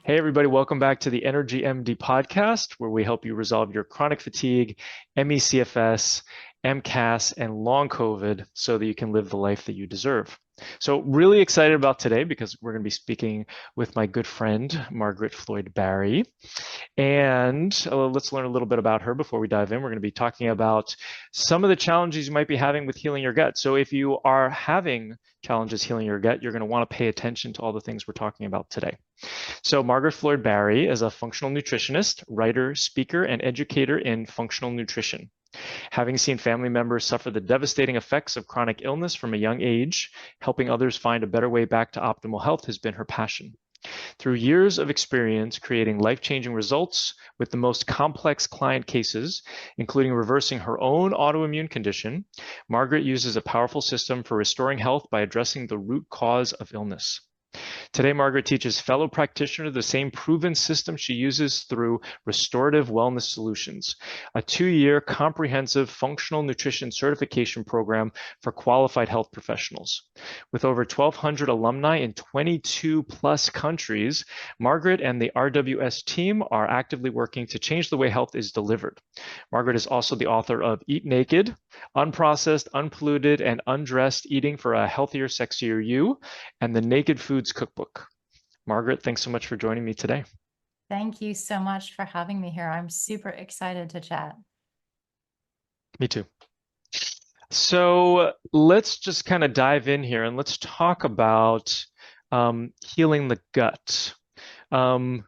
Hey, everybody, welcome back to the Energy MD podcast, where we help you resolve your chronic fatigue, ME/CFS, MCAS, and long COVID so that you can live the life that you deserve. So, really excited about today because we're going to be speaking with my good friend, Margaret Floyd Barry. And let's learn a little bit about her before we dive in. We're going to be talking about some of the challenges you might be having with healing your gut. So, if you are having challenges healing your gut, you're going to want to pay attention to all the things we're talking about today. So, Margaret Floyd Barry is a functional nutritionist, writer, speaker, and educator in functional nutrition. Having seen family members suffer the devastating effects of chronic illness from a young age, helping others find a better way back to optimal health has been her passion. Through years of experience creating life-changing results with the most complex client cases, including reversing her own autoimmune condition, Margaret uses a powerful system for restoring health by addressing the root cause of illness. Today, Margaret teaches fellow practitioners the same proven system she uses through Restorative Wellness Solutions, a 2-year comprehensive functional nutrition certification program for qualified health professionals. With over 1,200 alumni in 22 plus countries, Margaret and the RWS team are actively working to change the way health is delivered. Margaret is also the author of Eat Naked, Unprocessed, Unpolluted, and Undressed Eating for a Healthier, Sexier You, and the Naked Foods Cookbook. Margaret, thanks so much for joining me today. Thank you so much for having me here. I'm super excited to chat. Me too. So let's just kind of dive in here and let's talk about healing the gut. Um,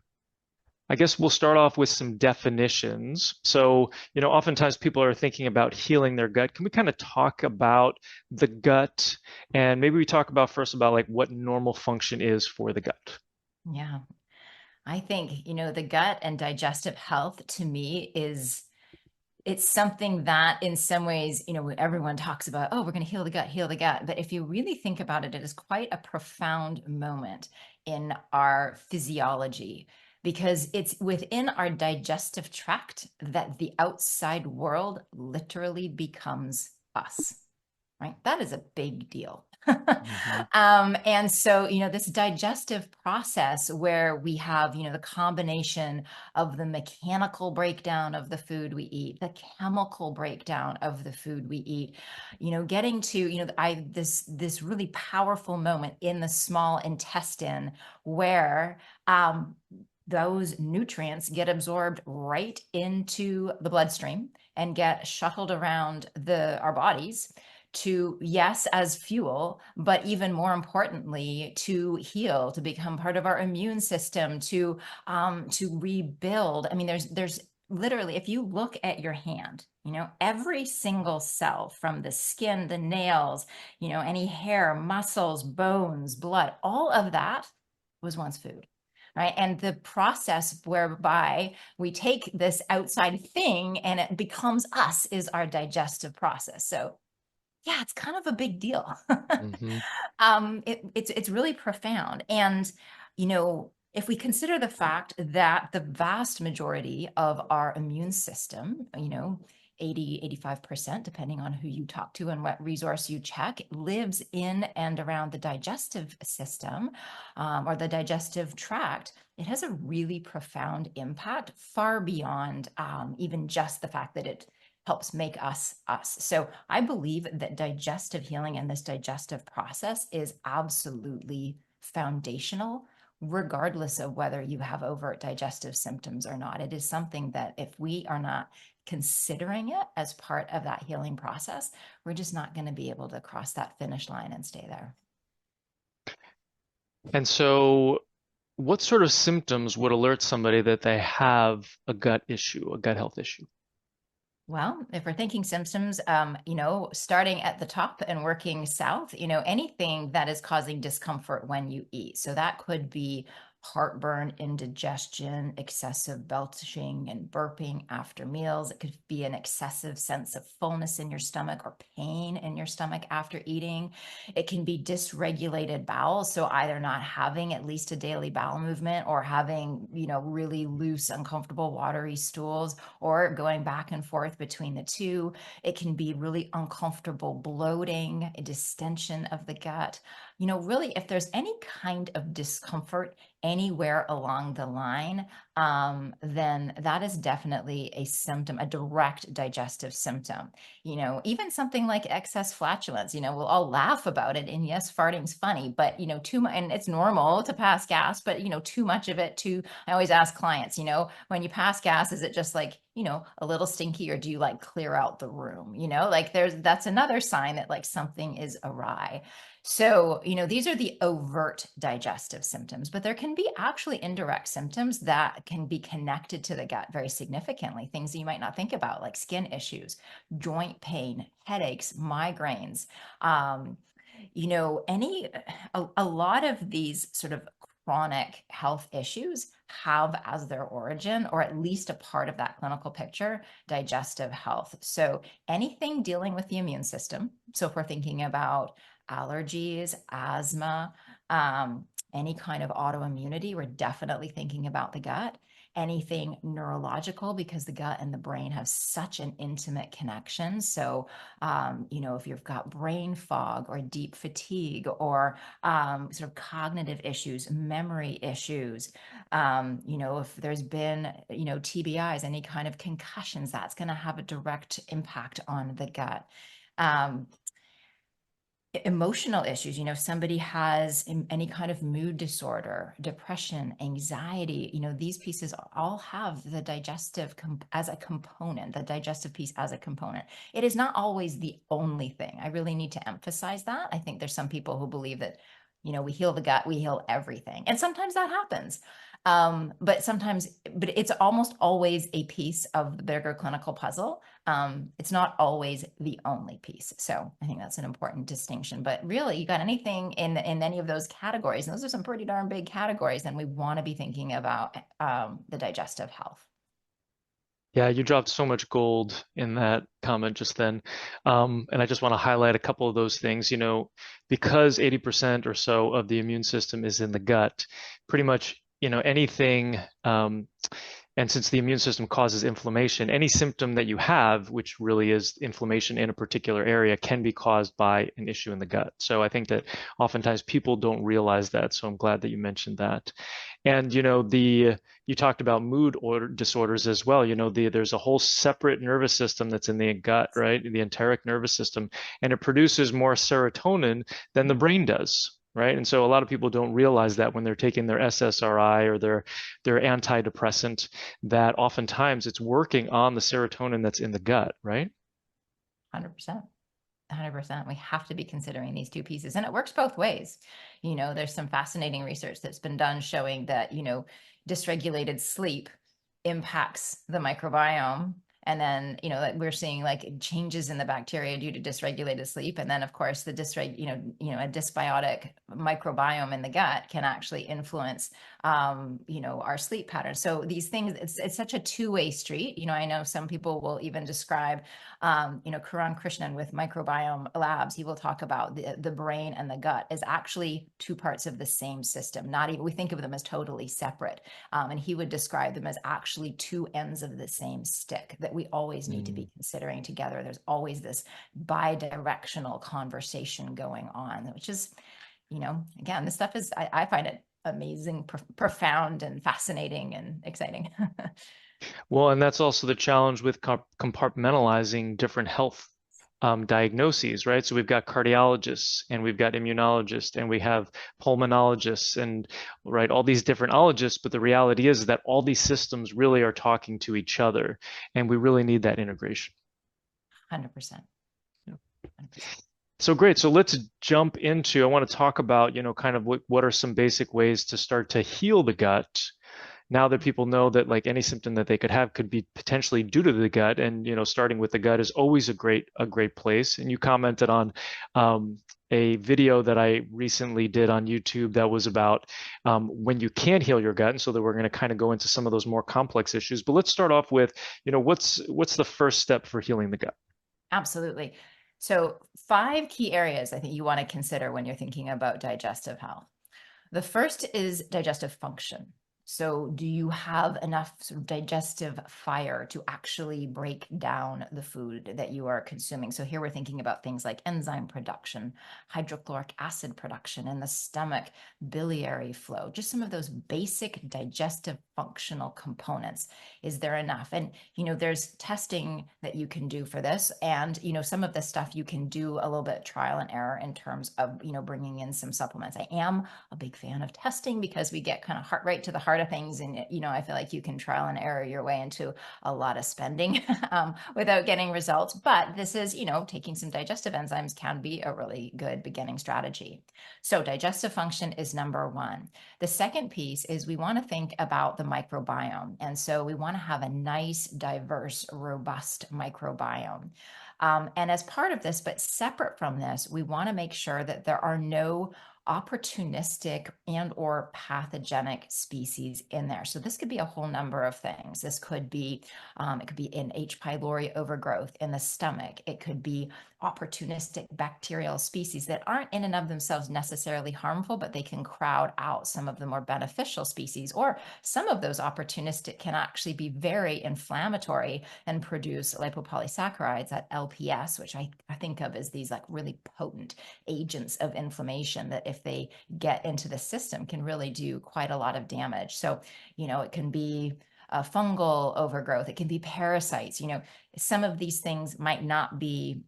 I guess we'll start off with some definitions. So, oftentimes people are thinking about healing their gut. Can we kind of talk about the gut and maybe we talk about first about like what normal function is for the gut? Yeah, I think, the gut and digestive health to me it's something that in some ways, everyone talks about, oh, we're going to heal the gut, heal the gut. But if you really think about it, it is quite a profound moment in our physiology because it's within our digestive tract that the outside world literally becomes us. Right? That is a big deal. Mhm. And so, this digestive process where we have, the combination of the mechanical breakdown of the food we eat, the chemical breakdown of the food we eat, getting to, this really powerful moment in the small intestine where those nutrients get absorbed right into the bloodstream and get shuttled around our bodies to, yes, as fuel, but even more importantly, to heal, to become part of our immune system, to rebuild. I mean, there's literally, if you look at your hand, every single cell from the skin, the nails, any hair, muscles, bones, blood, all of that was once food. Right. And the process whereby we take this outside thing and it becomes us is our digestive process. So yeah, it's kind of a big deal. Mhm. It's really profound. And, if we consider the fact that the vast majority of our immune system, 85%, depending on who you talk to and what resource you check, lives in and around the digestive system or the digestive tract, it has a really profound impact far beyond even just the fact that it helps make us us. So I believe that digestive healing and this digestive process is absolutely foundational, regardless of whether you have overt digestive symptoms or not. It is something that if we are not considering it as part of that healing process, we're just not going to be able to cross that finish line and stay there. And so, what sort of symptoms would alert somebody that they have a gut issue, a gut health issue? Well, if we're thinking symptoms, starting at the top and working south, anything that is causing discomfort when you eat. So that could be heartburn, indigestion, excessive belching and burping after meals. It could be an excessive sense of fullness in your stomach or pain in your stomach after eating. It can be dysregulated bowels. So either not having at least a daily bowel movement or having, really loose, uncomfortable, watery stools or going back and forth between the two. It can be really uncomfortable bloating, a distension of the gut. Really, if there's any kind of discomfort anywhere along the line, then that is definitely a symptom, a direct digestive symptom. Even something like excess flatulence, we'll all laugh about it. And yes, farting's funny, but too much, and it's normal to pass gas, but too much of it I always ask clients, when you pass gas, is it just like, a little stinky, or do you like clear out the room? Like that's another sign that like something is awry. So, these are the overt digestive symptoms, but there can be actually indirect symptoms that can be connected to the gut very significantly. Things that you might not think about, like skin issues, joint pain, headaches, migraines. Um, a lot of these sort of chronic health issues have as their origin, or at least a part of that clinical picture, digestive health. So anything dealing with the immune system. So if we're thinking about allergies, asthma, any kind of autoimmunity, we're definitely thinking about the gut. Anything neurological, because the gut and the brain have such an intimate connection. So, if you've got brain fog or deep fatigue, or sort of cognitive issues, memory issues, if there's been, TBIs, any kind of concussions, that's going to have a direct impact on the gut. Emotional issues, somebody has any kind of mood disorder, depression, anxiety, these pieces all have the digestive as a component, the digestive piece as a component. It is not always the only thing. I really need to emphasize that. I think there's some people who believe that, we heal the gut, we heal everything. And sometimes that happens. But it's almost always a piece of the bigger clinical puzzle. It's not always the only piece. So I think that's an important distinction. But really, you got anything in any of those categories, and those are some pretty darn big categories, then we want to be thinking about the digestive health. Yeah, you dropped so much gold in that comment just then. And I just want to highlight a couple of those things. Because 80% or so of the immune system is in the gut, pretty much, anything, and since the immune system causes inflammation, any symptom that you have, which really is inflammation in a particular area, can be caused by an issue in the gut. So I think that oftentimes people don't realize that. So I'm glad that you mentioned that. And you talked about disorders as well. There's a whole separate nervous system that's in the gut, right? The enteric nervous system, and it produces more serotonin than the brain does. Right. And so a lot of people don't realize that when they're taking their SSRI or their antidepressant, that oftentimes it's working on the serotonin that's in the gut, right? 100%. 100%. We have to be considering these two pieces, and it works both ways. There's some fascinating research that's been done showing that, dysregulated sleep impacts the microbiome. And then, like we're seeing like changes in the bacteria due to dysregulated sleep. And then of course the a dysbiotic microbiome in the gut can actually influence, our sleep patterns. So these things, it's such a two-way street. I know some people will even describe, Karan Krishnan with Microbiome Labs, he will talk about the brain and the gut as actually two parts of the same system. Not even, we think of them as totally separate. And he would describe them as actually two ends of the same stick that we always need to be considering together. There's always this bi-directional conversation going on, which is, again, this stuff is, I find it amazing, profound, and fascinating and exciting. Well, and that's also the challenge with compartmentalizing different health diagnoses, right? So we've got cardiologists, and we've got immunologists, and we have pulmonologists, and right, all these different ologists. But the reality is that all these systems really are talking to each other, and we really need that integration. 100%. Yeah. 100%. So great. So let's jump into, I want to talk about, kind of what are some basic ways to start to heal the gut now that people know that like any symptom that they could have could be potentially due to the gut. And, starting with the gut is always a great place. And you commented on a video that I recently did on YouTube that was about when you can't heal your gut. And so that we're going to kind of go into some of those more complex issues. But let's start off with, what's the first step for healing the gut? Absolutely. So 5 key areas I think you want to consider when you're thinking about digestive health. The first is digestive function. So do you have enough sort of digestive fire to actually break down the food that you are consuming? So here we're thinking about things like enzyme production, hydrochloric acid production in the stomach, biliary flow, just some of those basic digestive functional components. Is there enough? And, there's testing that you can do for this. And, some of the stuff you can do a little bit trial and error in terms of, bringing in some supplements. I am a big fan of testing because we get kind of right to the heart of things. And, I feel like you can trial and error your way into a lot of spending without getting results. But this is, taking some digestive enzymes can be a really good beginning strategy. So digestive function is number one. The second piece is we want to think about the microbiome. And so we want to have a nice, diverse, robust microbiome. And as part of this, but separate from this, we want to make sure that there are no opportunistic and or pathogenic species in there. So this could be a whole number of things. This could be, it could be in H. pylori overgrowth in the stomach. It could be opportunistic bacterial species that aren't in and of themselves necessarily harmful, but they can crowd out some of the more beneficial species, or some of those opportunistic can actually be very inflammatory and produce lipopolysaccharides, that LPS, which I think of as these like really potent agents of inflammation that if they get into the system can really do quite a lot of damage. So, it can be a fungal overgrowth, it can be parasites. Some of these things might not be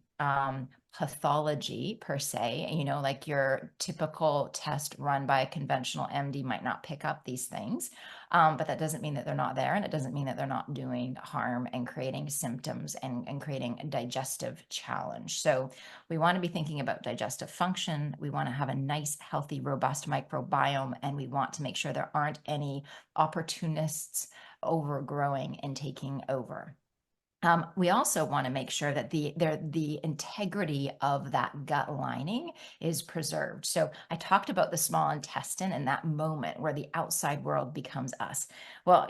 pathology per se, like your typical test run by a conventional MD might not pick up these things. But that doesn't mean that they're not there, and it doesn't mean that they're not doing harm and creating symptoms and creating a digestive challenge. So we want to be thinking about digestive function. We want to have a nice, healthy, robust microbiome, and we want to make sure there aren't any opportunists overgrowing and taking over. We also want to make sure that the integrity of that gut lining is preserved. So I talked about the small intestine and that moment where the outside world becomes us. Well,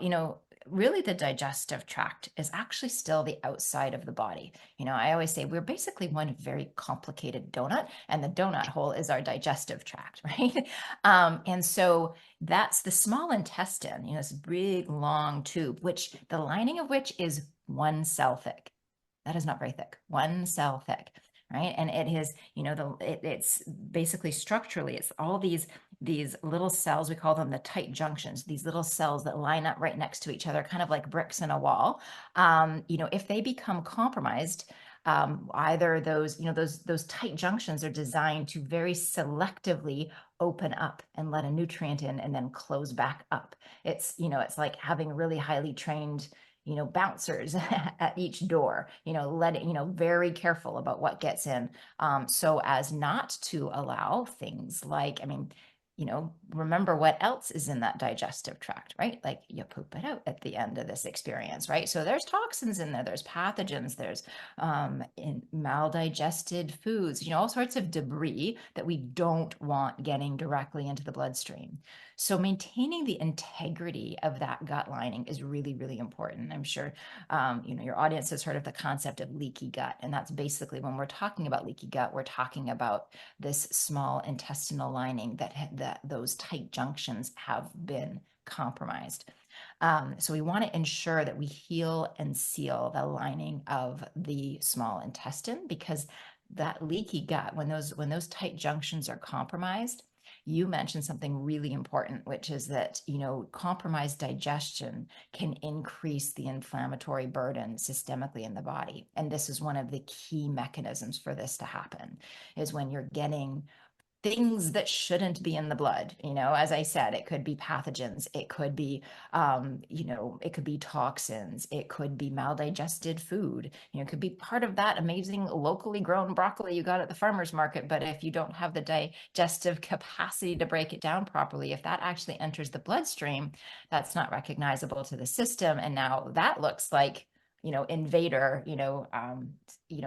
really the digestive tract is actually still the outside of the body. I always say we're basically one very complicated donut, and the donut hole is our digestive tract, right? And so that's the small intestine, this big long tube, which the lining of which is 1 cell thick. That is not very thick. 1 cell thick, right? And it is, it's basically structurally, it's all these little cells, we call them the tight junctions, these little cells that line up right next to each other, kind of like bricks in a wall. If they become compromised, either those tight junctions are designed to very selectively open up and let a nutrient in and then close back up. It's like having really highly trained bouncers at each door, very careful about what gets in, so as not to allow things like, remember what else is in that digestive tract, right? Like you poop it out at the end of this experience, right? So there's toxins in there, there's pathogens, there's in maldigested foods, all sorts of debris that we don't want getting directly into the bloodstream. So maintaining the integrity of that gut lining is really, really important. I'm sure, your audience has heard of the concept of leaky gut. And that's basically when we're talking about leaky gut, we're talking about this small intestinal lining that those tight junctions have been compromised. So we want to ensure that we heal and seal the lining of the small intestine, because that leaky gut, when those tight junctions are compromised, you mentioned something really important, which is that, compromised digestion can increase the inflammatory burden systemically in the body. And this is one of the key mechanisms for this to happen, is when you're getting things that shouldn't be in the blood. As I said, it could be pathogens, it could be, it could be toxins, it could be maldigested food, it could be part of that amazing locally grown broccoli you got at the farmer's market. But if you don't have the digestive capacity to break it down properly, if that actually enters the bloodstream, that's not recognizable to the system. And now that looks like, invader,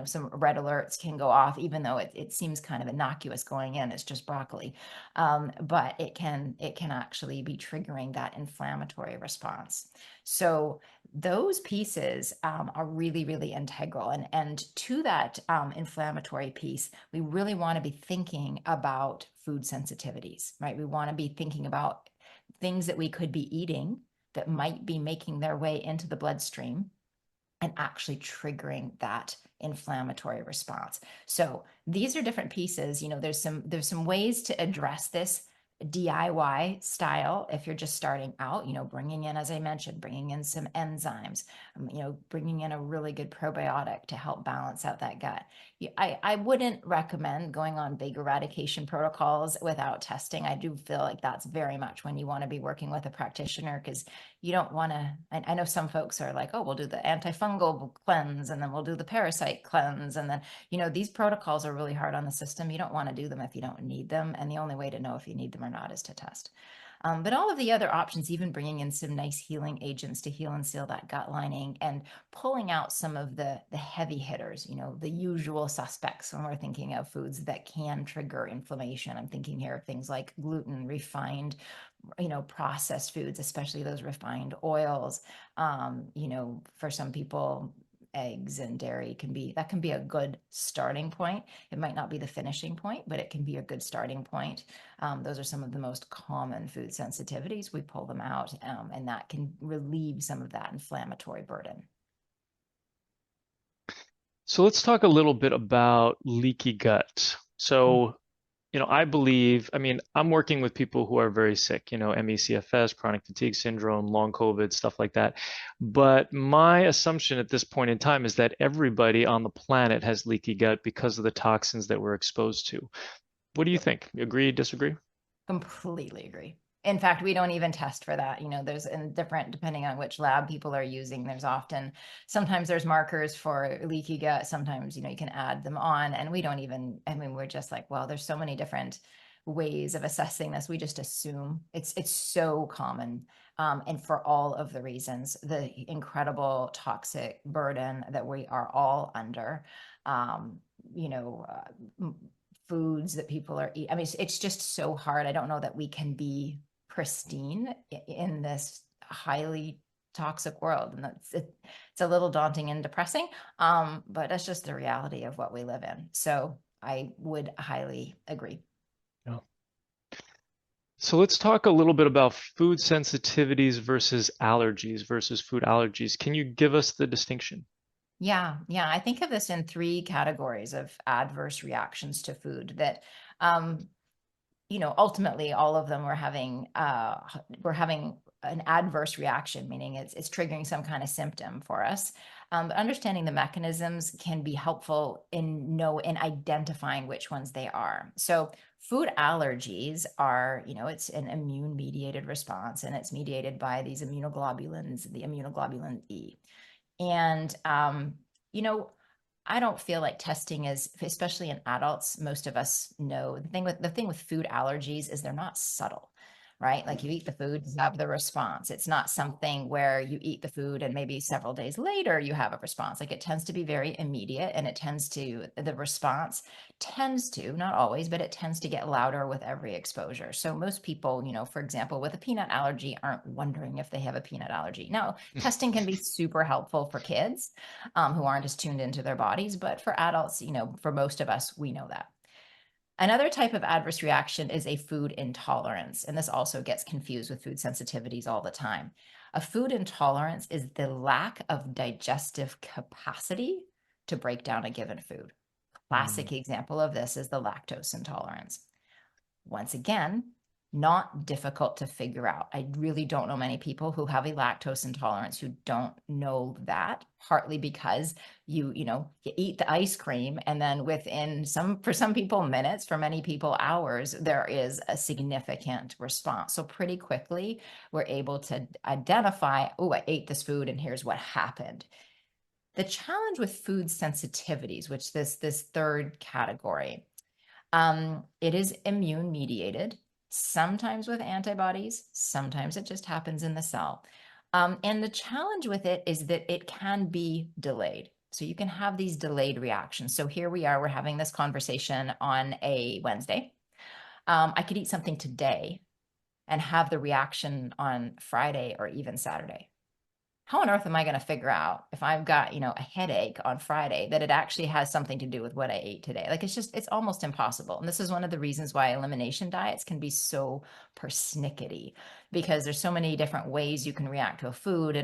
some red alerts can go off, even though it seems kind of innocuous going in, it's just broccoli. But it can actually be triggering that inflammatory response. So those pieces are really, really integral. And to that inflammatory piece, we really want to be thinking about food sensitivities, right? We want to be thinking about things that we could be eating that might be making their way into the bloodstream and actually triggering that inflammatory response. So these are different pieces. There's some ways to address this DIY style if you're just starting out, bringing in, as I mentioned, bringing in some enzymes, bringing in a really good probiotic to help balance out that gut. I wouldn't recommend going on big eradication protocols without testing. I do feel like that's very much when you want to be working with a practitioner, because you don't want to, I know some folks are like, oh, we'll do the antifungal cleanse and then we'll do the parasite cleanse. And then, these protocols are really hard on the system. You don't want to do them if you don't need them. And the only way to know if you need them or not is to test. But all of the other options, even bringing in some nice healing agents to heal and seal that gut lining, and pulling out some of the heavy hitters, the usual suspects when we're thinking of foods that can trigger inflammation. I'm thinking here of things like gluten, refined, processed foods, especially those refined oils. For some people, eggs and dairy can be a good starting point. It might not be the finishing point, but it can be a good starting point. Those are some of the most common food sensitivities. We pull them out, and that can relieve some of that inflammatory burden. So let's talk a little bit about leaky gut. So, I'm working with people who are very sick, ME/CFS, chronic fatigue syndrome, long COVID, stuff like that. But my assumption at this point in time is that everybody on the planet has leaky gut because of the toxins that we're exposed to. What do you think? Agree, disagree? Completely agree. In fact, we don't even test for that. There's depending on which lab people are using, sometimes there's markers for leaky gut. Sometimes, you can add them on, and we don't even, we're just like, well, there's so many different ways of assessing this. We just assume it's so common. And for all of the reasons, the incredible toxic burden that we are all under, foods that people are eating. It's just so hard. I don't know that we can be pristine in this highly toxic world, and it's a little daunting and depressing, but that's just the reality of what we live in. So I would highly agree. Yeah. So let's talk a little bit about food sensitivities versus allergies versus food allergies. Can you give us the distinction? Yeah. I think of this in 3 categories of adverse reactions to food that, ultimately all of them we're having an adverse reaction, meaning it's triggering some kind of symptom for us. But understanding the mechanisms can be helpful in identifying which ones they are. So food allergies are, it's an immune mediated response, and it's mediated by these immunoglobulins, the immunoglobulin E. And, I don't feel like testing is, especially in adults, most of us know the thing with food allergies is they're not subtle, right? Like you eat the food, you have the response. It's not something where you eat the food and maybe several days later you have a response. Like it tends to be very immediate, and the response tends to, not always, but it tends to get louder with every exposure. So most people, for example, with a peanut allergy aren't wondering if they have a peanut allergy. Now, testing can be super helpful for kids who aren't as tuned into their bodies, but for adults, for most of us, we know that. Another type of adverse reaction is a food intolerance, and this also gets confused with food sensitivities all the time. A food intolerance is the lack of digestive capacity to break down a given food. Classic example of this is the lactose intolerance. Once again, not difficult to figure out. I really don't know many people who have a lactose intolerance who don't know that, partly because you eat the ice cream, and then for some people minutes, for many people hours, there is a significant response. So pretty quickly we're able to identify, oh, I ate this food and here's what happened. The challenge with food sensitivities, which this third category, it is immune mediated, sometimes with antibodies, sometimes it just happens in the cell. And the challenge with it is that it can be delayed. So you can have these delayed reactions. So here we are, we're having this conversation on a Wednesday. I could eat something today and have the reaction on Friday or even Saturday. how on earth am I going to figure out if I've got, a headache on Friday that it actually has something to do with what I ate today? Like it's almost impossible. And this is one of the reasons why elimination diets can be so persnickety, because there's so many different ways you can react to a food.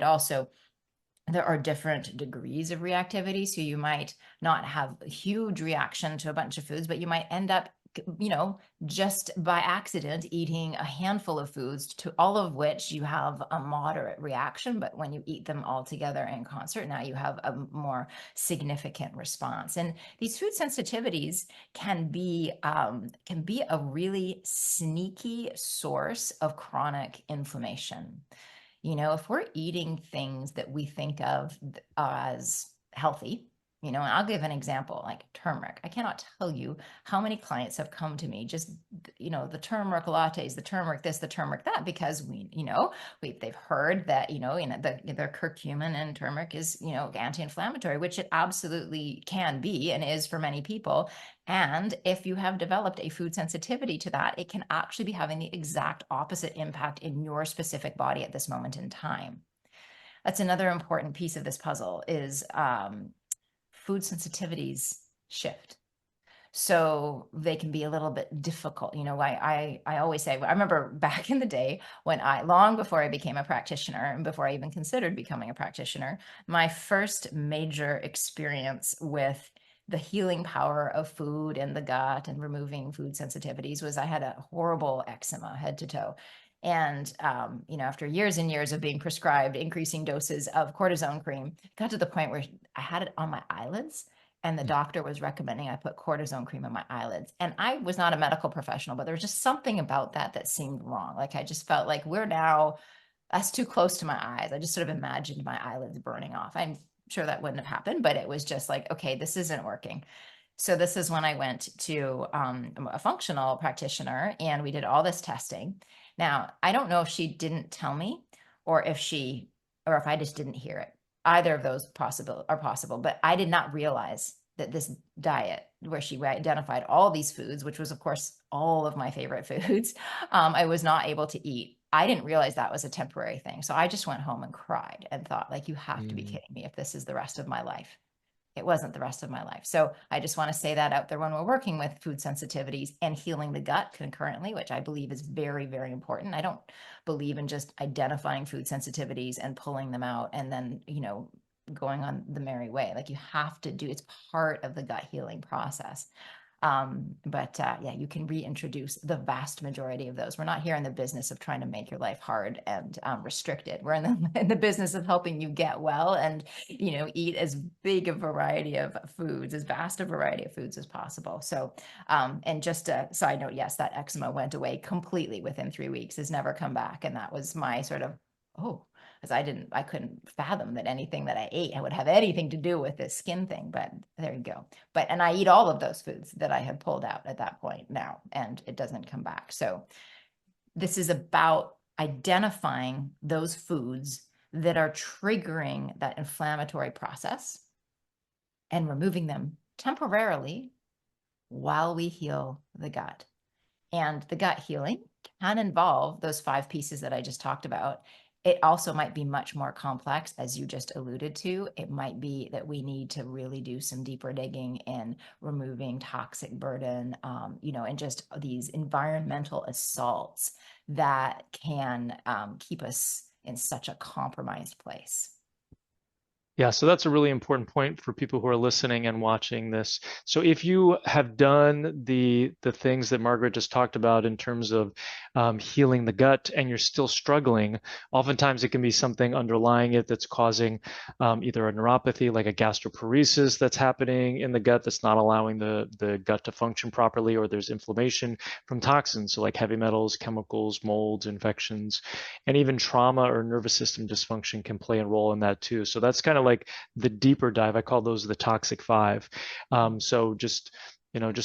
There are different degrees of reactivity. So you might not have a huge reaction to a bunch of foods, but you might end up, just by accident eating a handful of foods, to all of which you have a moderate reaction. But when you eat them all together in concert, now you have a more significant response. And these food sensitivities can be a really sneaky source of chronic inflammation. If we're eating things that we think of as healthy, and I'll give an example like turmeric. I cannot tell you how many clients have come to me just, the turmeric lattes, the turmeric this, the turmeric that, because they've heard that, their curcumin and turmeric is, anti-inflammatory, which it absolutely can be and is for many people. And if you have developed a food sensitivity to that, it can actually be having the exact opposite impact in your specific body at this moment in time. That's another important piece of this puzzle is food sensitivities shift. So they can be a little bit difficult. I always say, I remember back in the day when long before I became a practitioner and before I even considered becoming a practitioner, my first major experience with the healing power of food and the gut and removing food sensitivities was I had a horrible eczema head to toe. And, after years and years of being prescribed increasing doses of cortisone cream, it got to the point where I had it on my eyelids, and the doctor was recommending I put cortisone cream on my eyelids. And I was not a medical professional, but there was just something about that seemed wrong. Like I just felt like that's too close to my eyes. I just sort of imagined my eyelids burning off. I'm sure that wouldn't have happened, but it was just like, okay, this isn't working. So this is when I went to a functional practitioner, and we did all this testing. Now, I don't know if she didn't tell me, or if I just didn't hear it. Either of those are possible, but I did not realize that this diet, where she identified all these foods, which was of course all of my favorite foods, I was not able to eat. I didn't realize that was a temporary thing. So I just went home and cried and thought, like, you have to be kidding me if this is the rest of my life. It wasn't the rest of my life. So I just want to say that out there when we're working with food sensitivities and healing the gut concurrently, which I believe is very, very important. I don't believe in just identifying food sensitivities and pulling them out and then, going on the merry way. Like you have to it's part of the gut healing process. But yeah, you can reintroduce the vast majority of those. We're not here in the business of trying to make your life hard and restricted. We're in the business of helping you get well and, eat as big a variety of foods, as vast a variety of foods as possible. So, and just a side note, yes, that eczema went away completely within 3 weeks, has never come back. And that was my sort of, because I couldn't fathom that anything that I ate would have anything to do with this skin thing, but there you go. And I eat all of those foods that I had pulled out at that point now, and it doesn't come back. So this is about identifying those foods that are triggering that inflammatory process and removing them temporarily while we heal the gut. And the gut healing can involve those 5 pieces that I just talked about. It also might be much more complex, as you just alluded to. It might be that we need to really do some deeper digging in removing toxic burden, and just these environmental assaults that can keep us in such a compromised place. Yeah, so that's a really important point for people who are listening and watching this. So if you have done the things that Margaret just talked about in terms of healing the gut and you're still struggling, oftentimes it can be something underlying it that's causing either a neuropathy, like a gastroparesis that's happening in the gut that's not allowing the gut to function properly, or there's inflammation from toxins, so like heavy metals, chemicals, molds, infections, and even trauma or nervous system dysfunction can play a role in that too. So that's kind of like the deeper dive. I call those the toxic 5. So just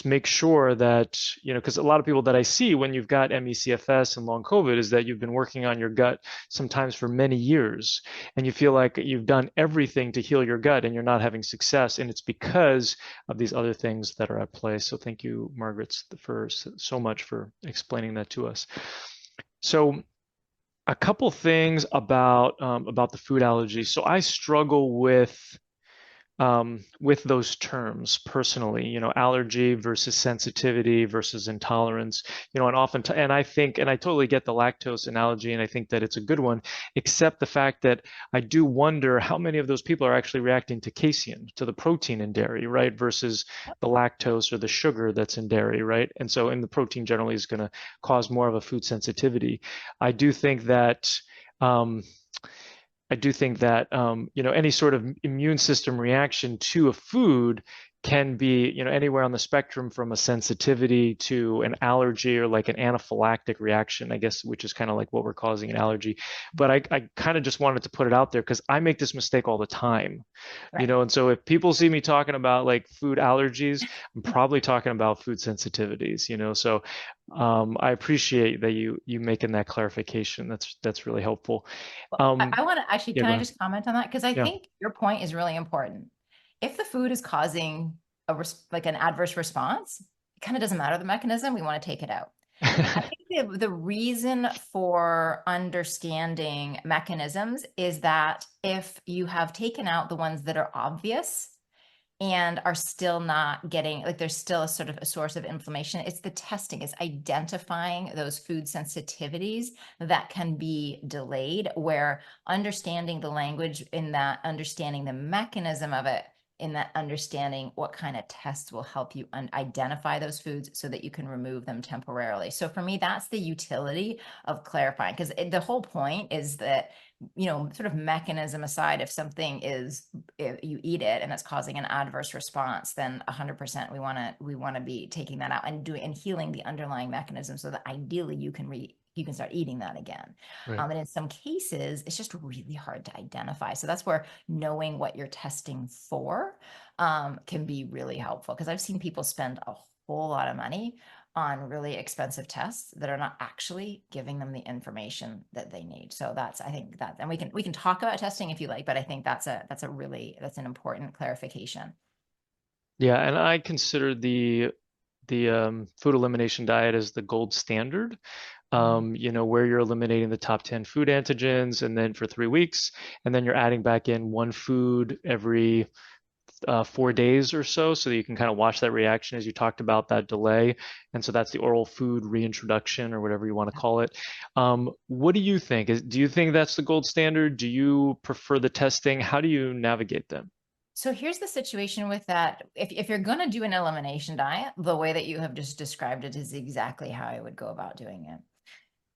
make sure that, because a lot of people that I see when you've got ME/CFS and long COVID is that you've been working on your gut sometimes for many years, and you feel like you've done everything to heal your gut and you're not having success, and it's because of these other things that are at play. So thank you, Margaret, for so much for explaining that to us. So A couple things about the food allergy. So I struggle with those terms personally, allergy versus sensitivity versus intolerance, and often, and I think, and I totally get the lactose analogy, and I think that it's a good one, except the fact that I do wonder how many of those people are actually reacting to casein, to the protein in dairy, right, versus the lactose or the sugar that's in dairy, right? And so, and the protein generally is going to cause more of a food sensitivity. I do think that. Um, I do think that any sort of immune system reaction to a food can be, anywhere on the spectrum from a sensitivity to an allergy or like an anaphylactic reaction, I guess, which is kind of like what we're causing an allergy. But I kind of just wanted to put it out there because I make this mistake all the time, Right. and so if people see me talking about like food allergies, I'm probably talking about food sensitivities, so I appreciate that you making that clarification. That's really helpful. Well, Um, I want to actually, yeah, can go I ahead. just comment on that? Because I Yeah. think your point is really important. If the food is causing like an adverse response, it kind of doesn't matter the mechanism, we want to take it out. I think the reason for understanding mechanisms is that if you have taken out the ones that are obvious, and are still not getting, like there's still a sort of a source of inflammation. It's the testing, it's identifying those food sensitivities that can be delayed, where understanding the language in that, understanding the mechanism of it, in that understanding what kind of tests will help you identify those foods so that you can remove them temporarily. So for me, that's the utility of clarifying, because the whole point is that, sort of mechanism aside, if something is, if you eat it and it's causing an adverse response, then 100% we want to be taking that out and doing and healing the underlying mechanism so that ideally you can start eating that again. Right. And in some cases, it's just really hard to identify. So that's where knowing what you're testing for can be really helpful, because I've seen people spend a whole lot of money on really expensive tests that are not actually giving them the information that they need. So I think that, and we can talk about testing if you like, but I think that's an important clarification. Yeah, and I consider the food elimination diet as the gold standard. Mhm. Where you're eliminating the top 10 food antigens and then for 3 weeks, and then you're adding back in one food every 4 days or so that you can kind of watch that reaction as you talked about that delay. And so that's the oral food reintroduction or whatever you want to call it. What do you think? Do you think that's the gold standard? Do you prefer the testing? How do you navigate them? So here's the situation with that. If you're going to do an elimination diet, the way that you have just described it is exactly how I would go about doing it.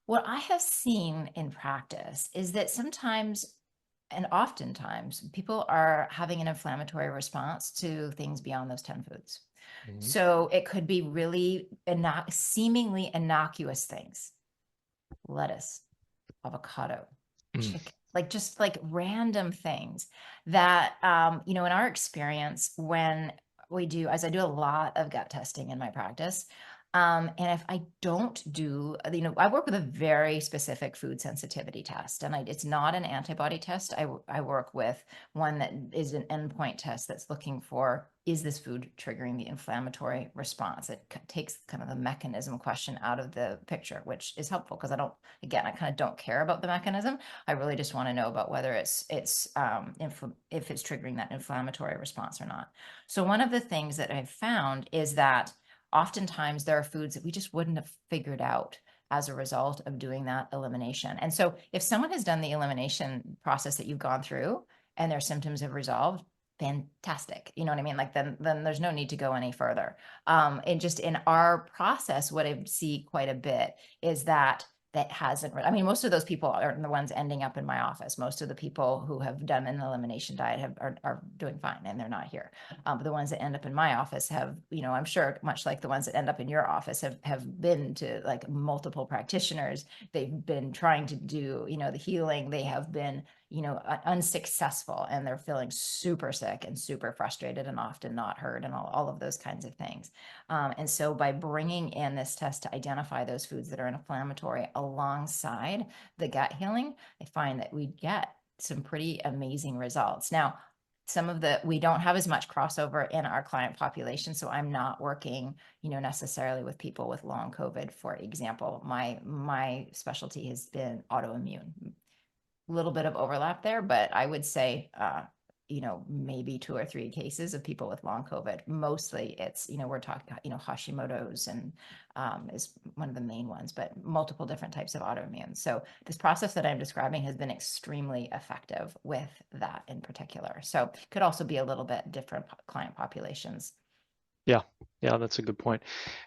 What I have seen in practice is that sometimes and oftentimes people are having an inflammatory response to things beyond those 10 foods. Mhm. So it could be really seemingly innocuous things: lettuce, avocado, Mm. chicken, like just like random things that, in our experience, when as I do a lot of gut testing in my practice, and if I don't do, I work with a very specific food sensitivity test, and it's not an antibody test. I work with one that is an endpoint test that's looking for, is this food triggering the inflammatory response? It takes kind of the mechanism question out of the picture, which is helpful because I kind of don't care about the mechanism. I really just want to know about whether if it's triggering that inflammatory response or not. So one of the things that I've found is that oftentimes there are foods that we just wouldn't have figured out as a result of doing that elimination. And so if someone has done the elimination process that you've gone through and their symptoms have resolved, fantastic. You know what I mean? Like then there's no need to go any further. And just in our process, what I see quite a bit is that hasn't, I mean, most of those people are the ones ending up in my office. Most of the people who have done an elimination diet are doing fine and they're not here. But the ones that end up in my office have, I'm sure much like the ones that end up in your office have been to like multiple practitioners. They've been trying to do, the healing. They have been, unsuccessful, and they're feeling super sick and super frustrated and often not heard and all of those kinds of things. And so by bringing in this test to identify those foods that are inflammatory alongside the gut healing, I find that we get some pretty amazing results. Now, we don't have as much crossover in our client population. So I'm not working, necessarily with people with long COVID, for example. My specialty has been autoimmune. A little bit of overlap there, but I would say, maybe 2 or 3 cases of people with long COVID. Mostly it's, we're talking, Hashimoto's and is one of the main ones, but multiple different types of autoimmune. So this process that I'm describing has been extremely effective with that in particular. So could also be a little bit different client populations. Yeah, yeah, that's a good point.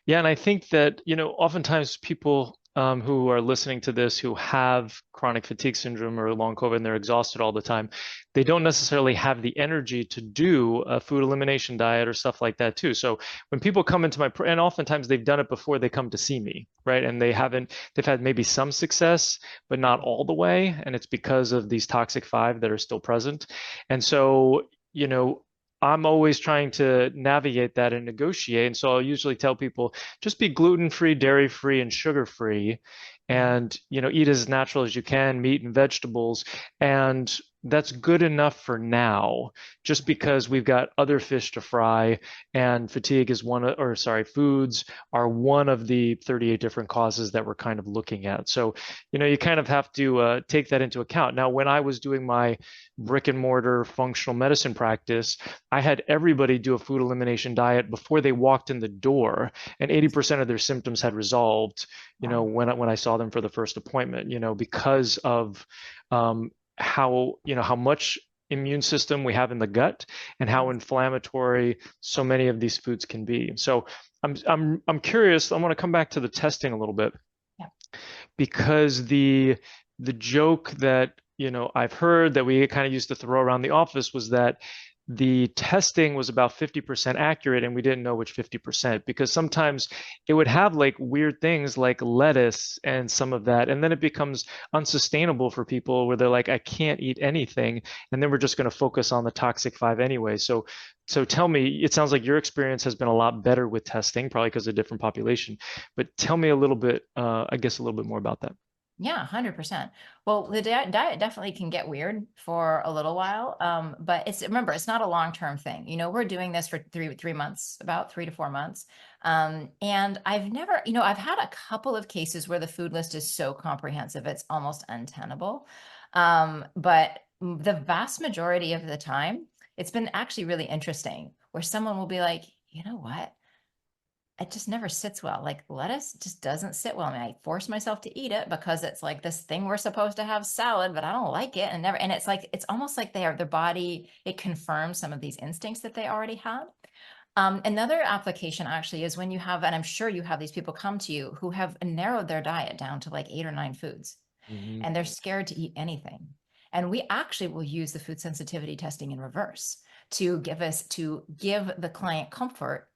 Yeah, and I think that, oftentimes people who are listening to this who have chronic fatigue syndrome or long COVID and they're exhausted all the time, they don't necessarily have the energy to do a food elimination diet or stuff like that too. So when people come into and oftentimes they've done it before they come to see me, right? And they've had maybe some success, but not all the way. And it's because of these toxic 5 that are still present. And so, I'm always trying to navigate that and negotiate. And so I'll usually tell people just be gluten-free, dairy-free, and sugar-free, and eat as natural as you can, meat and vegetables. And that's good enough for now, just because we've got other fish to fry, and fatigue is foods are one of the 38 different causes that we're kind of looking at. So, you kind of have to take that into account. Now, when I was doing my brick and mortar functional medicine practice, I had everybody do a food elimination diet before they walked in the door, and 80% of their symptoms had resolved, Wow. when I saw them for the first appointment, because of how much immune system we have in the gut and how inflammatory so many of these foods can be. So I'm curious. I want to come back to the testing a little bit, Yeah. because the joke that I've heard that we kind of used to throw around the office was that the testing was about 50% accurate and we didn't know which 50%, because sometimes it would have like weird things like lettuce and some of that, and then it becomes unsustainable for people where they're like, I can't eat anything, and then we're just going to focus on the toxic 5 anyway. So tell me, it sounds like your experience has been a lot better with testing, probably because of a different population, but tell me a little bit, I guess a little bit more about that. Yeah, 100%. Well, the diet definitely can get weird for a little while. But remember, it's not a long-term thing. We're doing this for 3 months, about 3 to 4 months. And I've never, I've had a couple of cases where the food list is so comprehensive, it's almost untenable. But the vast majority of the time, it's been actually really interesting where someone will be like, you know what? It just never sits well. Like lettuce just doesn't sit well. I mean, I force myself to eat it because it's like this thing we're supposed to have salad, but I don't like it. And it's like, it's almost like their body, it confirms some of these instincts that they already had. Another application actually is when you have, and I'm sure you have these people come to you who have narrowed their diet down to like 8 or 9 foods, Mm-hmm. and they're scared to eat anything. And we actually will use the food sensitivity testing in reverse to give the client comfort,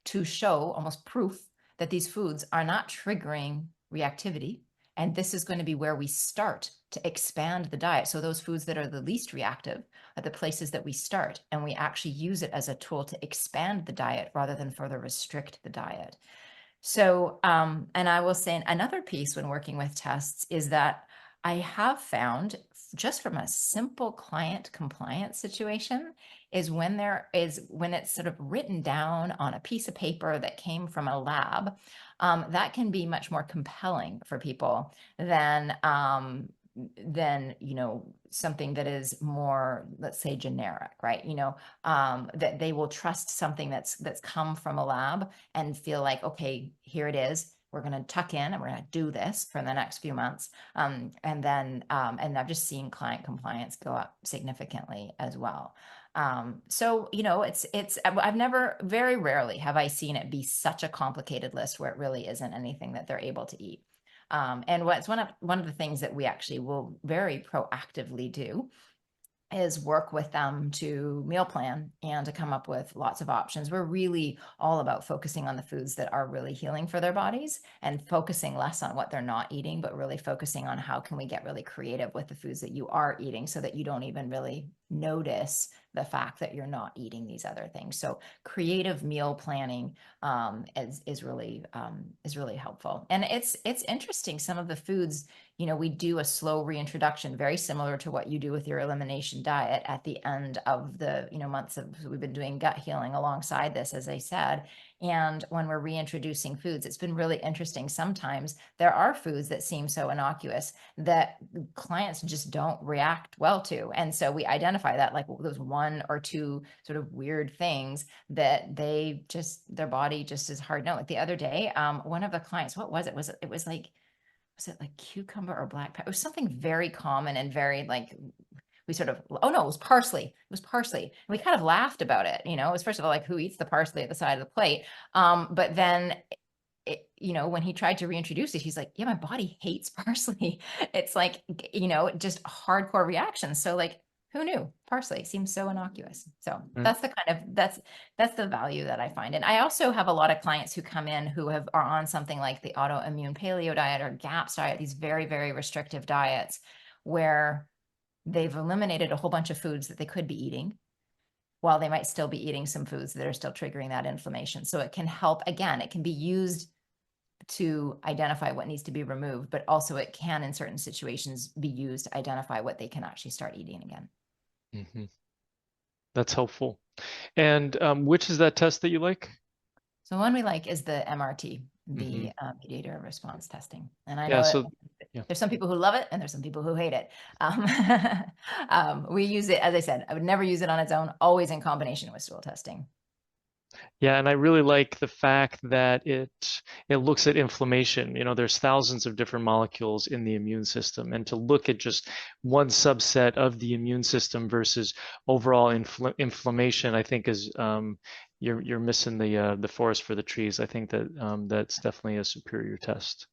to show almost proof that these foods are not triggering reactivity. And this is going to be where we start to expand the diet. So those foods that are the least reactive are the places that we start. And we actually use it as a tool to expand the diet rather than further restrict the diet. So, and I will say another piece when working with tests is that I have found, just from a simple client compliance situation, is when it's sort of written down on a piece of paper that came from a lab, that can be much more compelling for people than something that is more, let's say, generic, right? That they will trust something that's come from a lab and feel like, okay, here it is. We're going to tuck in and we're going to do this for the next few months. And I've just seen client compliance go up significantly as well. So, very rarely have I seen it be such a complicated list where it really isn't anything that they're able to eat. And what's one of the things that we actually will very proactively do is work with them to meal plan and to come up with lots of options. We're really all about focusing on the foods that are really healing for their bodies and focusing less on what they're not eating, but really focusing on how can we get really creative with the foods that you are eating so that you don't even really notice the fact that you're not eating these other things. So creative meal planning is really helpful. And it's interesting. Some of the foods, we do a slow reintroduction, very similar to what you do with your elimination diet at the end of the months of, we've been doing gut healing alongside this, as I said. And when we're reintroducing foods, it's been really interesting. Sometimes there are foods that seem so innocuous that clients just don't react well to. And so we identify that, like those one or two sort of weird things that their body just is hard no. Like the other day, one of the clients, what was it? Was it like cucumber or black pepper? It was something very common and very like, we sort of, oh no, it was parsley. It was parsley. And we kind of laughed about it. It was first of all, like, who eats the parsley at the side of the plate? But then when he tried to reintroduce it, he's like, yeah, my body hates parsley. It's like, just hardcore reactions. So like, who knew? Parsley seems so innocuous. So that's the kind of, that's the value that I find. And I also have a lot of clients who come in who are on something like the autoimmune paleo diet or GAPS diet, these very, very restrictive diets where they've eliminated a whole bunch of foods that they could be eating, while they might still be eating some foods that are still triggering that inflammation. So it can help, again, it can be used to identify what needs to be removed, but also it can, in certain situations, be used to identify what they can actually start eating again. Mm-hmm. That's helpful. And which is that test that you like? So one we like is the MRT, the mediator of response testing. And I know there's some people who love it and there's some people who hate it. We use it, as I said, I would never use it on its own, always in combination with stool testing. Yeah, and I really like the fact that it looks at inflammation. There's thousands of different molecules in the immune system, and to look at just one subset of the immune system versus overall inflammation, I think is you're missing the forest for the trees. I think that that's definitely a superior test.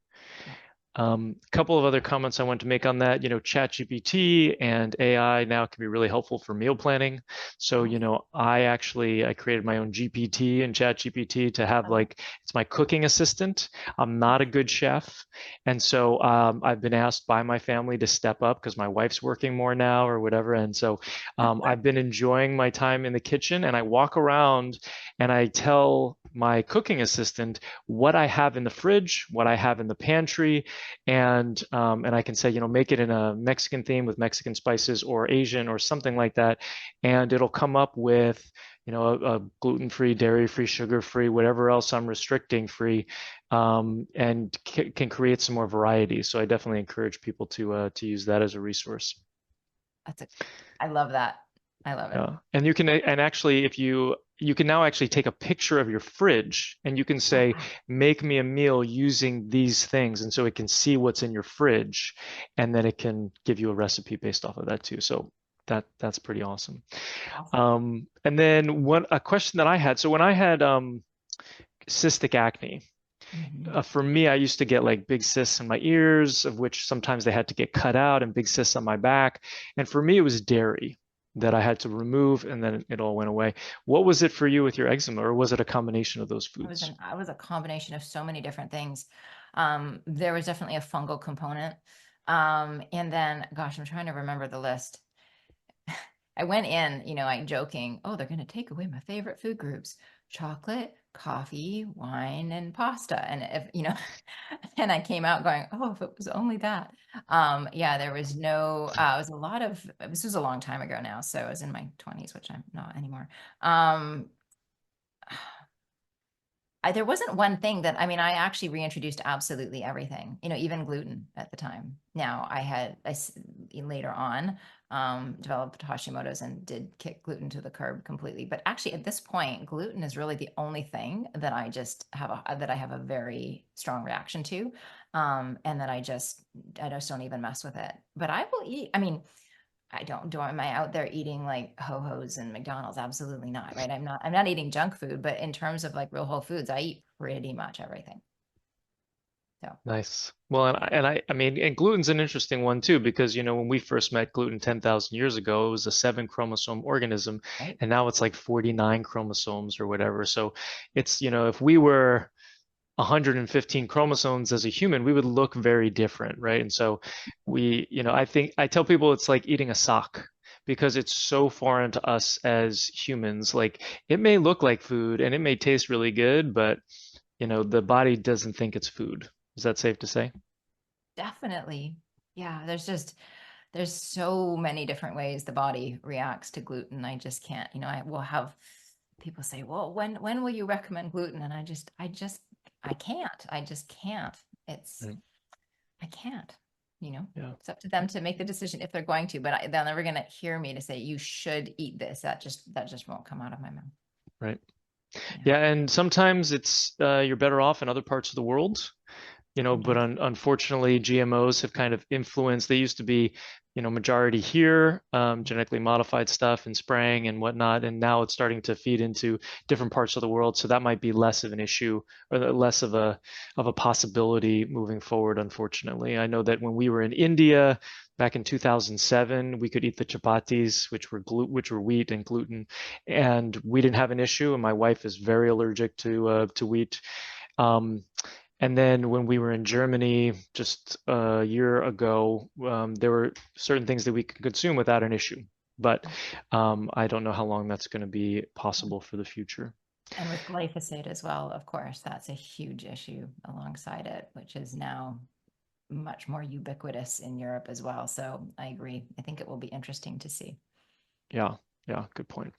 A couple of other comments I want to make on that. ChatGPT and AI now can be really helpful for meal planning. So, I created my own GPT and ChatGPT to have it's my cooking assistant. I'm not a good chef. And so I've been asked by my family to step up because my wife's working more now or whatever. And so I've been enjoying my time in the kitchen, and I walk around and I tell my cooking assistant what I have in the fridge, what I have in the pantry, and I can say, make it in a Mexican theme with Mexican spices or Asian or something like that, and it'll come up with a gluten-free, dairy-free, sugar-free, whatever else I'm restricting free, and can create some more variety. So I definitely encourage people to use that as a resource. I love that. I love it. And you can, and actually, if you can now actually take a picture of your fridge and you can say, make me a meal using these things. And so it can see what's in your fridge, and then it can give you a recipe based off of that too. So that's pretty awesome. And then a question that I had, so when I had cystic acne, for me, I used to get like big cysts in my ears, of which sometimes they had to get cut out, and big cysts on my back. And for me, it was dairy that I had to remove, and then it all went away. What was it for you with your eczema, or was it a combination of those foods? It was a combination of so many different things. There was definitely a fungal component. And then, gosh, I'm trying to remember the list. I went in, I'm joking, oh, they're going to take away my favorite food groups: chocolate, coffee, wine, and pasta. And if, and I came out going, oh, if it was only that. Yeah, there was no, it was a lot of, this was a long time ago now. So I was in my 20s, which I'm not anymore. There wasn't one thing that, I actually reintroduced absolutely everything, even gluten at the time. Now I later on developed Hashimoto's and did kick gluten to the curb completely. But actually at this point, gluten is really the only thing that I have a very strong reaction to. And that I just don't even mess with it. But I will eat, am I out there eating like Ho-Hos and McDonald's? Absolutely not, right? I'm not eating junk food, but in terms of like real whole foods, I eat pretty much everything. So nice. Well, and gluten's an interesting one too, because when we first met gluten 10,000 years ago, it was a 7-chromosome organism, right. And now it's like 49 chromosomes or whatever. So it's, if we were 115 chromosomes as a human, we would look very different, right? And so I tell people it's like eating a sock, because it's so foreign to us as humans. Like it may look like food and it may taste really good, but the body doesn't think it's food. Is that safe to say? Definitely. Yeah, there's so many different ways the body reacts to gluten. I just can't, I will have people say, "Well, when will you recommend gluten?" And I can't. I just can't. It's Right. I can't, Yeah. It's up to them to make the decision if they're going to, but they're never going to hear me to say you should eat this. That just won't come out of my mouth. Right. Yeah. Yeah, and sometimes it's you're better off in other parts of the world. But Yes. unfortunately, GMOs have kind of influenced. They used to be, majority here, genetically modified stuff and spraying and whatnot, and now it's starting to feed into different parts of the world. So that might be less of an issue or less of a possibility moving forward. Unfortunately, I know that when we were in India back in 2007, we could eat the chapatis, which were wheat and gluten, and we didn't have an issue. And my wife is very allergic to wheat. Um, and then when we were in Germany just a year ago, there were certain things that we could consume without an issue. But I don't know how long that's going to be possible for the future. And with glyphosate as well, of course, that's a huge issue alongside it, which is now much more ubiquitous in Europe as well. So I agree. I think it will be interesting to see. Yeah, yeah, good point.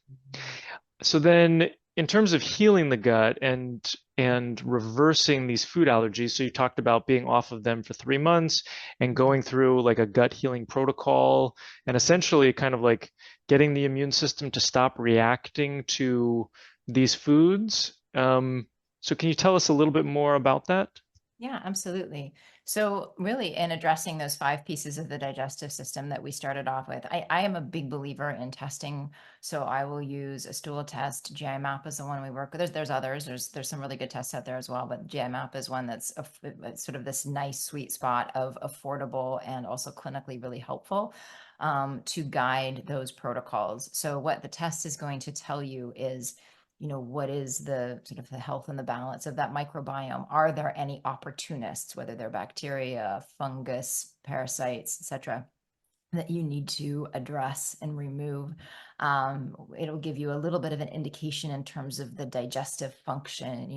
So then in terms of healing the gut and reversing these food allergies, so you talked about being off of them for 3 months and going through like a gut healing protocol and essentially kind of like getting the immune system to stop reacting to these foods. So can you tell us a little bit more about that? Yeah, absolutely. So, really, in addressing those five pieces of the digestive system that we started off with, I am a big believer in testing. So, I will use a stool test. GI map is the one we work with. There's others. There's some really good tests out there as well, but GI map is one that's sort of this nice sweet spot of affordable and also clinically really helpful to guide those protocols. So, what the test is going to tell you is what is the sort of the health and the balance of that microbiome? Are there any opportunists, whether they're bacteria, fungus, parasites, etc., that you need to address and remove? It'll give you a little bit of an indication in terms of the digestive function,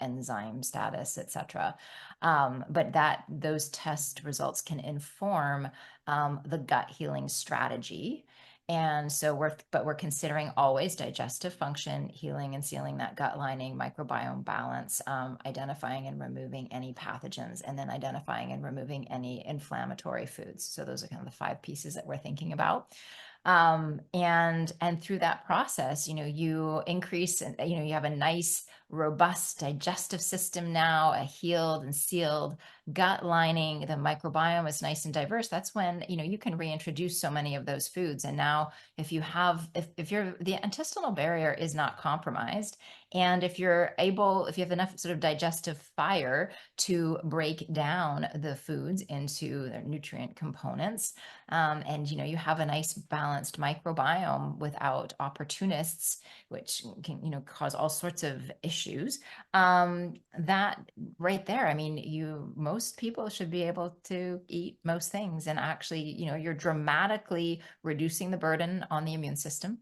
enzyme status, etc. But those test results can inform the gut healing strategy. And so we're considering always digestive function, healing and sealing that gut lining, microbiome balance, identifying and removing any pathogens, and then identifying and removing any inflammatory foods. So those are kind of the five pieces that we're thinking about. And through that process, you increase, and you have a nice, robust digestive system now, a healed and sealed gut lining. The microbiome is nice and diverse. That's when you can reintroduce so many of those foods. And now, if the intestinal barrier is not compromised, and if you have enough sort of digestive fire to break down the foods into their nutrient components, and you have a nice balanced microbiome without opportunists, which can cause all sorts of issues. That right there, I mean, most people should be able to eat most things, and actually, you're dramatically reducing the burden on the immune system.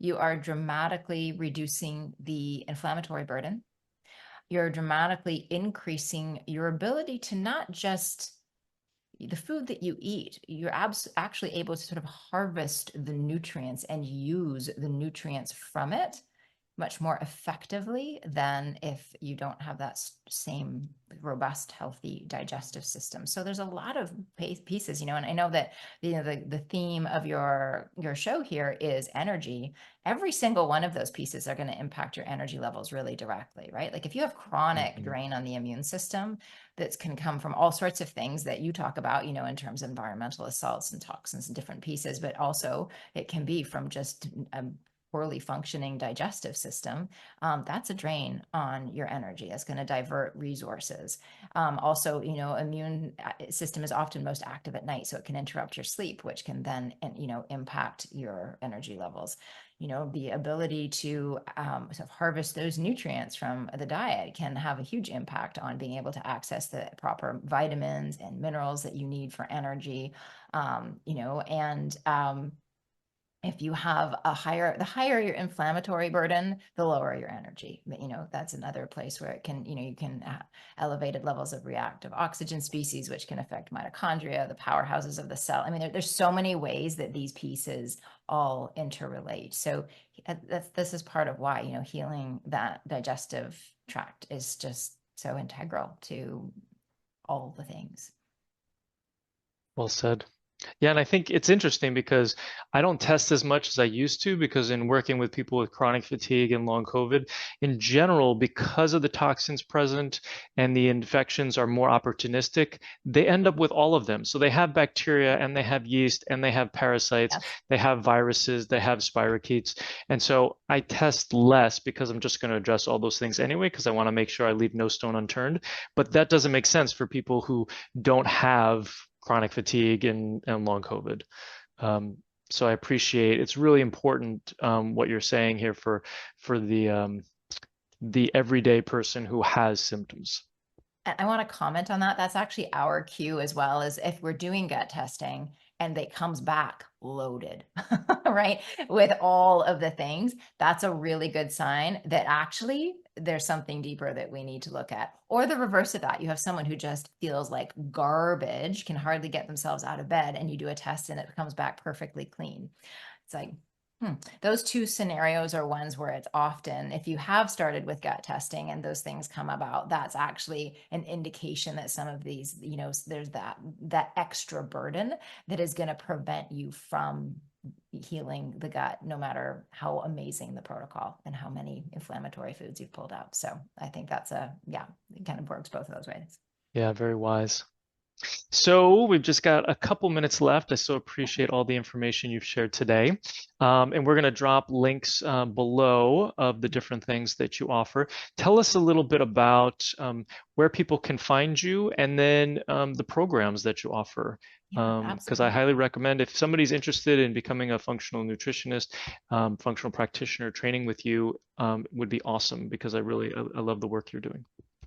You are dramatically reducing the inflammatory burden. You're dramatically increasing your ability to not just the food that you eat, you're actually able to sort of harvest the nutrients and use the nutrients from it much more effectively than if you don't have that same robust, healthy digestive system. So there's a lot of pieces, and I know that the theme of your show here is energy. Every single one of those pieces are going to impact your energy levels really directly, right? Like if you have chronic Mhm. drain on the immune system, that can come from all sorts of things that you talk about, in terms of environmental assaults and toxins and different pieces, but also it can be from just a poorly functioning digestive system. That's a drain on your energy. It's going to divert resources. Also, immune system is often most active at night, so it can interrupt your sleep, which can then, impact your energy levels. The ability to sort of harvest those nutrients from the diet can have a huge impact on being able to access the proper vitamins and minerals that you need for energy. And If you have the higher your inflammatory burden, the lower your energy. But, that's another place where it can, you can have elevated levels of reactive oxygen species, which can affect mitochondria, the powerhouses of the cell. I mean, there's so many ways that these pieces all interrelate. So this is part of why, healing that digestive tract is just so integral to all the things. Well said. Yeah, and I think it's interesting because I don't test as much as I used to because in working with people with chronic fatigue and long COVID, in general, because of the toxins present and the infections are more opportunistic, they end up with all of them. So they have bacteria and they have yeast and they have parasites, Yes. they have viruses, they have spirochetes. And so I test less because I'm just going to address all those things anyway because I want to make sure I leave no stone unturned. But that doesn't make sense for people who don't have chronic fatigue and long COVID. Um, so I appreciate it's really important what you're saying here for the everyday person who has symptoms. I want to comment on that. That's actually our cue as well, as if we're doing gut testing and it comes back loaded, right? With all of the things, that's a really good sign that actually there's something deeper that we need to look at. Or the reverse of that. You have someone who just feels like garbage, can hardly get themselves out of bed, and you do a test and it comes back perfectly clean. It's like, those two scenarios are ones where it's often, if you have started with gut testing and those things come about, that's actually an indication that some of these, there's that extra burden that is going to prevent you from healing the gut, no matter how amazing the protocol and how many inflammatory foods you've pulled out. So I think that's it kind of works both of those ways. Yeah, very wise. So we've just got a couple minutes left. I so appreciate all the information you've shared today. And we're going to drop links below of the different things that you offer. Tell us a little bit about where people can find you and then the programs that you offer. Yeah, Because I absolutely. highly recommend if somebody's interested in becoming a functional nutritionist, functional practitioner, training with you would be awesome because I love the work you're doing.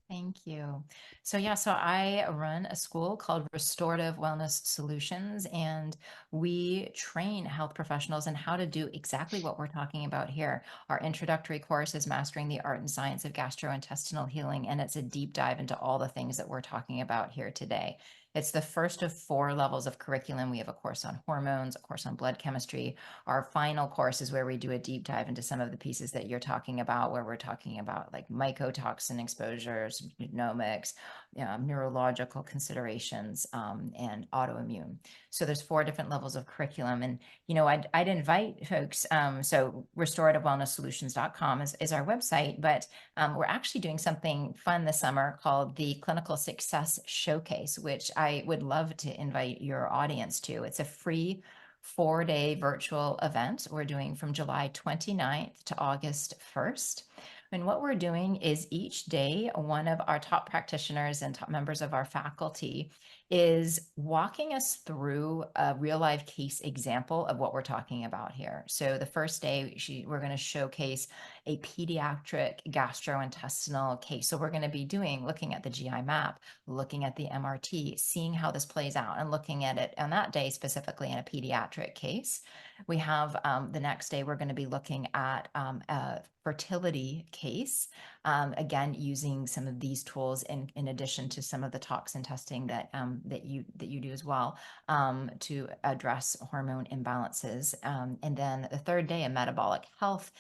Thank you. So I run a school called Restorative Wellness Solutions, and we train health professionals in how to do exactly what we're talking about here. Our introductory course is Mastering the Art and Science of Gastrointestinal Healing, and it's a deep dive into all the things that we're talking about here today. It's the first of 4 levels of curriculum. We have a course on hormones, a course on blood chemistry. Our final course is where we do a deep dive into some of the pieces that you're talking about, where we're talking about like mycotoxin exposures, genomics, neurological considerations, and autoimmune. So there's 4 different levels of curriculum. And, I'd invite folks. So restorativewellnesssolutions.com is our website, but we're actually doing something fun this summer called the Clinical Success Showcase, which I would love to invite your audience to. It's a free 4-day virtual event we're doing from July 29th to August 1st. And what we're doing is each day, one of our top practitioners and top members of our faculty is walking us through a real life case example of what we're talking about here. So the first day, we're going to showcase a pediatric gastrointestinal case. So we're going to be looking at the GI map, looking at the MRT, seeing how this plays out, and looking at it on that day specifically in a pediatric case. We have the next day, we're going to be looking at a fertility case, again, using some of these tools in addition to some of the toxin testing that you do as well, to address hormone imbalances. And then the third day, a metabolic health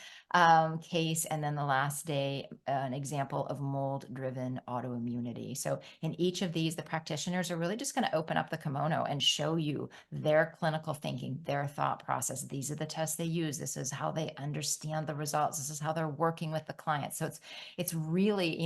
case, and then the last day, an example of mold-driven autoimmunity. So in each of these, the practitioners are really just going to open up the kimono and show you their clinical thinking, their thought process. These are the tests they use. This is how they understand the results. This is how they're working with the client. So it's really,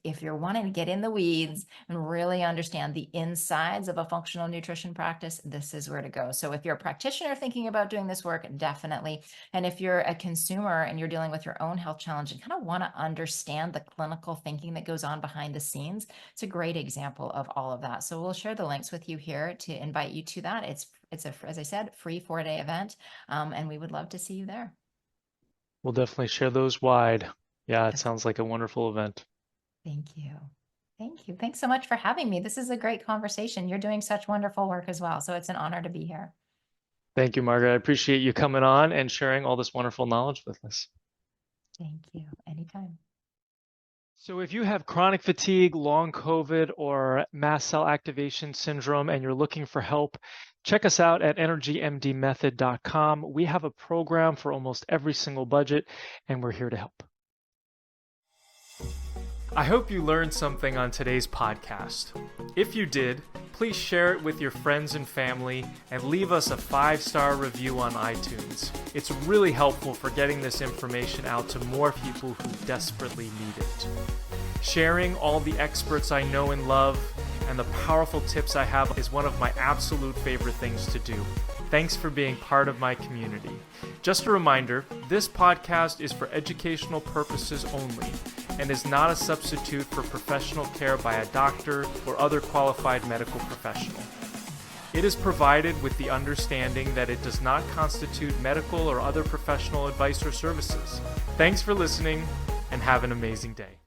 if you're wanting to get in the weeds and really understand the insides of a functional nutrition practice, this is where to go. So if you're a practitioner thinking about doing this work, definitely. And if you're a consumer and you're dealing with your own health challenge and kind of want to understand the clinical thinking that goes on behind the scenes, it's a great example of all of that. So we'll share the links with you here to invite you to that. It's as I said, free 4-day event. And we would love to see you there. We'll definitely share those wide. Yeah, it sounds like a wonderful event. Thank you. Thank you. Thanks so much for having me. This is a great conversation. You're doing such wonderful work as well. So it's an honor to be here. Thank you, Margaret. I appreciate you coming on and sharing all this wonderful knowledge with us. Thank you. Anytime. So if you have chronic fatigue, long COVID, or mast cell activation syndrome, and you're looking for help, check us out at energymdmethod.com. We have a program for almost every single budget, and we're here to help. I hope you learned something on today's podcast. If you did, please share it with your friends and family and leave us a 5-star review on iTunes. It's really helpful for getting this information out to more people who desperately need it. Sharing all the experts I know and love and the powerful tips I have is one of my absolute favorite things to do. Thanks for being part of my community. Just a reminder, this podcast is for educational purposes only and is not a substitute for professional care by a doctor or other qualified medical professional. It is provided with the understanding that it does not constitute medical or other professional advice or services. Thanks for listening and have an amazing day.